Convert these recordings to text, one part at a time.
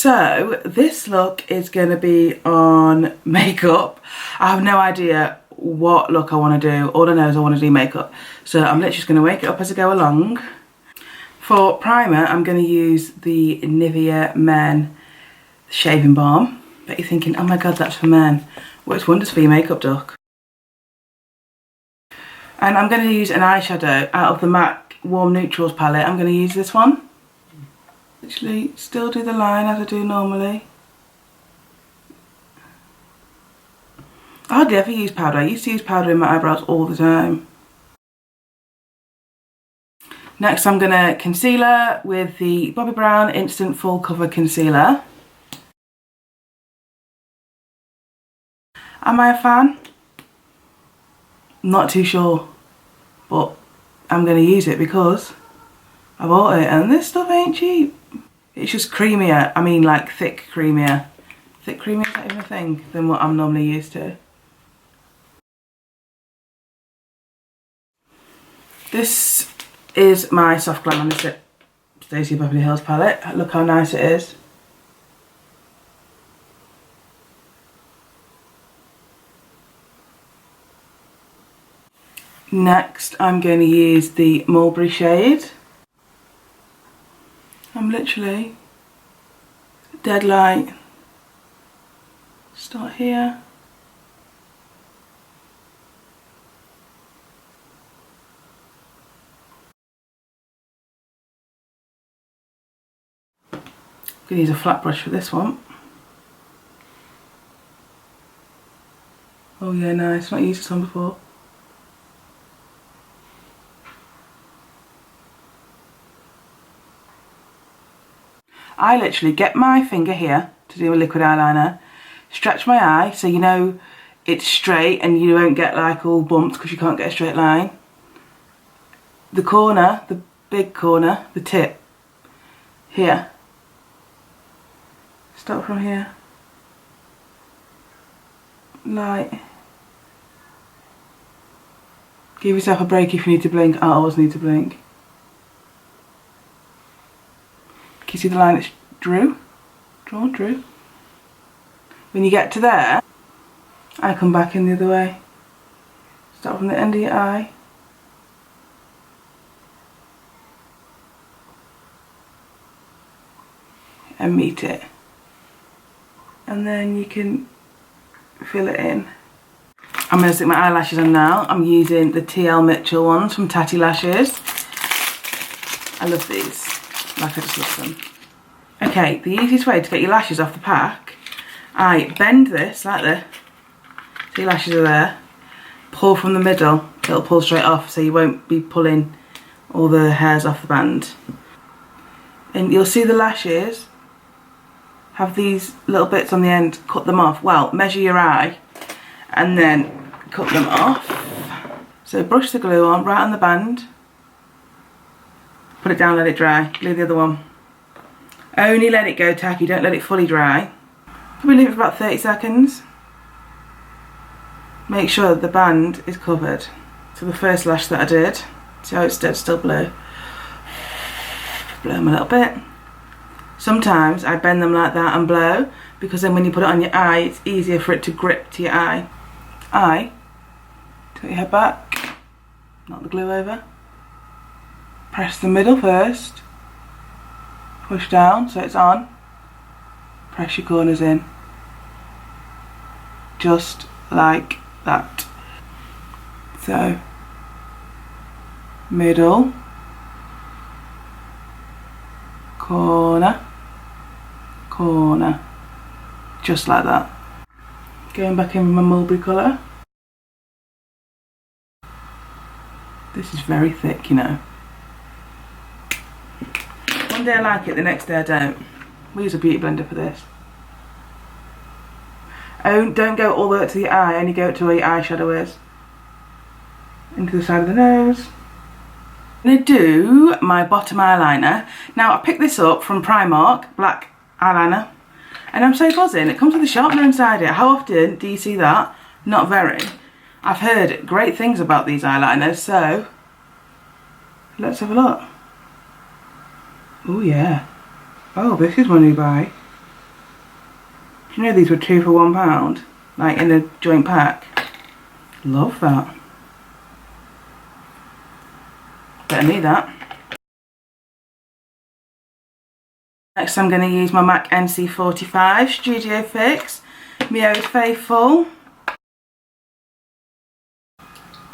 So this look is going to be on makeup. I have no idea what look I want to do. All I know is I want to do makeup. So I'm literally just going to wake it up as I go along. For primer, I'm going to use the Nivea Men Shaving Balm. Bet you're thinking, oh my god, that's for men. Works wonders for your makeup, duck. And I'm going to use an eyeshadow out of the MAC Warm Neutrals palette. I'm going to use this one. Literally still do the line as I do normally. I hardly ever use powder. I used to use powder in my eyebrows all the time. Next I'm going to concealer with the Bobbi Brown Instant Full Cover Concealer. Am I a fan? Not too sure, but I'm going to use it because I bought it and this stuff ain't cheap. It's just creamier, I mean like thick creamier. Thick creamier, is that even a thing, than what I'm normally used to. This is my Soft Glam on the Stacey Beverly Hills palette. Look how nice it is. Next I'm going to use the Mulberry shade. I'm literally dead light. Start here. I'm going to use a flat brush for this one. Oh yeah, nice. Not used this one before. I literally get my finger here to do a liquid eyeliner, stretch my eye so you know it's straight and you won't get like all bumps because you can't get a straight line. The corner, the big corner, the tip, here. Start from here. Light. Give yourself a break if you need to blink. I always need to blink. Can you see the line that's drew? When you get to there, I come back in the other way. Start from the end of your eye. And meet it. And then you can fill it in. I'm going to stick my eyelashes on now. I'm using the TL Mitchell ones from Tatty Lashes. I love these. Like I just love them. Okay, the easiest way to get your lashes off the pack, I bend this like this. So your lashes are there. Pull from the middle. It'll pull straight off so you won't be pulling all the hairs off the band. And you'll see the lashes have these little bits on the end. Cut them off. Well, measure your eye and then cut them off. So brush the glue on right on the band. Put it down, let it dry. Glue the other one. Only let it go tacky, don't let it fully dry. Probably leave it for about 30 seconds. Make sure the band is covered. So the first lash that I did, see how it's still blue? Blow them a little bit. Sometimes I bend them like that and blow, because then when you put it on your eye, it's easier for it to grip to your eye. Tilt your head back, knock the glue over. Press the middle first, push down so it's on, press your corners in, just like that. So, middle, corner, corner, just like that. Going back in with my mulberry colour. This is very thick, you know. One day I like it, the next day I don't. We use a beauty blender for this. Oh, don't go all the way to the eye, only go to where your eyeshadow is. Into the side of the nose. I'm going to do my bottom eyeliner. Now I picked this up from Primark, black eyeliner. And I'm so buzzing, it comes with a sharpener inside it. How often do you see that? Not very. I've heard great things about these eyeliners, so let's have a look. Oh yeah. Oh, this is my new buy. Do you know these were 2 for £1? Like in a joint pack. Love that. Better need that. Next I'm going to use my MAC NC45 Studio Fix, my Old Faithful.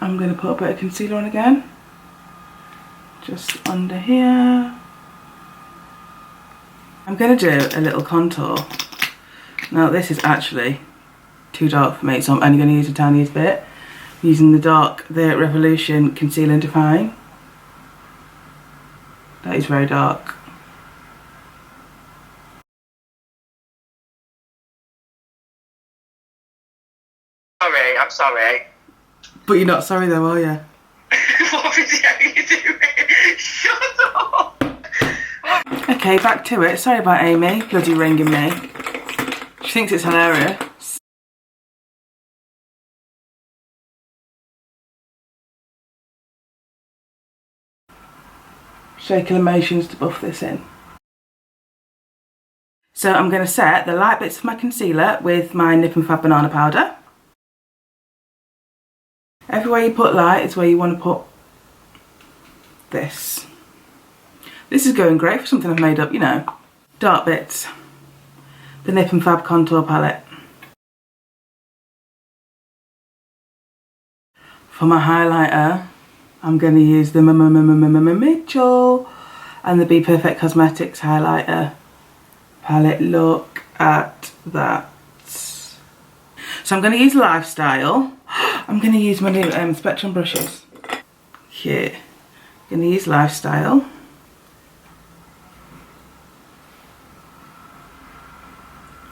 I'm going to put a bit of concealer on again. Just under here. I'm going to do a little contour. Now this is actually too dark for me, so I'm only going to use the tiniest bit. Using the Revolution Conceal and Define. That is very dark. Sorry, I'm sorry. But you're not sorry though, are you? What video are you doing? Shut up! Okay, back to it. Sorry about Amy, bloody ringing me. She thinks it's hilarious. Shaking emotions to buff this in. So I'm going to set the light bits of my concealer with my Nip and Fab banana powder. Everywhere you put light is where you want to put this. This is going great for something I've made up, you know. Dark bits. The Nip and Fab contour palette. For my highlighter, I'm going to use the Mitchell and the Be Perfect Cosmetics highlighter palette. Look at that. So I'm going to use Lifestyle. I'm going to use my new Spectrum brushes. Here. I'm going to use Lifestyle.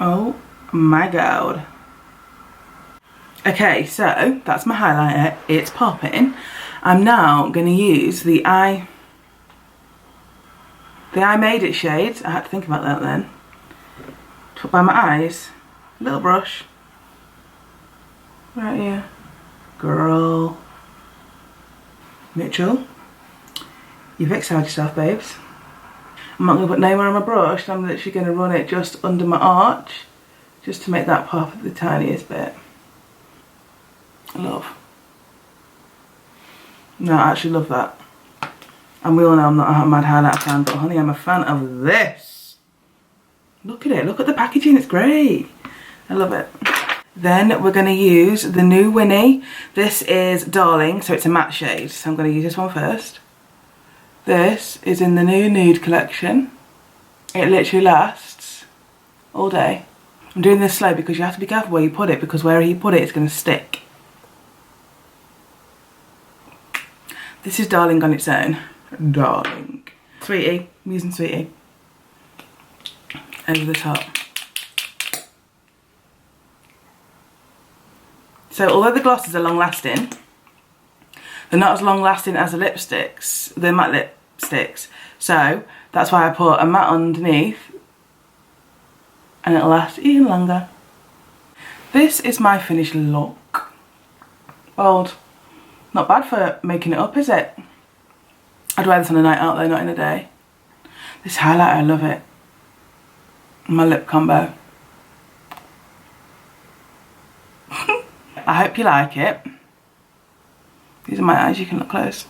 Oh my god. Okay, so that's my highlighter. It's popping. I'm now going to use the I Made It shade. I had to think about that then. To put by my eyes. Little brush. Right here. Girl. Mitchell. You've excited yourself, babes. I'm not going to put nowhere on my brush. I'm literally going to run it just under my arch. Just to make that pop the tiniest bit. Love. No, I actually love that. And we all know I'm not a mad highlighter fan, but honey, I'm a fan of this. Look at it. Look at the packaging. It's great. I love it. Then we're going to use the new Winnie. This is Darling, so it's a matte shade. So I'm going to use this one first. This is in the new Nude collection. It literally lasts all day. I'm doing this slow because you have to be careful where you put it, because where you put it, it's going to stick. This is Darling on its own. Darling. Sweetie. I'm using Sweetie. Over the top. So although the glosses are long lasting, they're not as long lasting as the lipsticks. They're matte lipsticks. So that's why I put a matte underneath and it'll last even longer. This is my finished look. Bold. Not bad for making it up, is it? I'd wear this on a night out though, not in a day. This highlighter, I love it. My lip combo. I hope you like it. These are my eyes, you can look close.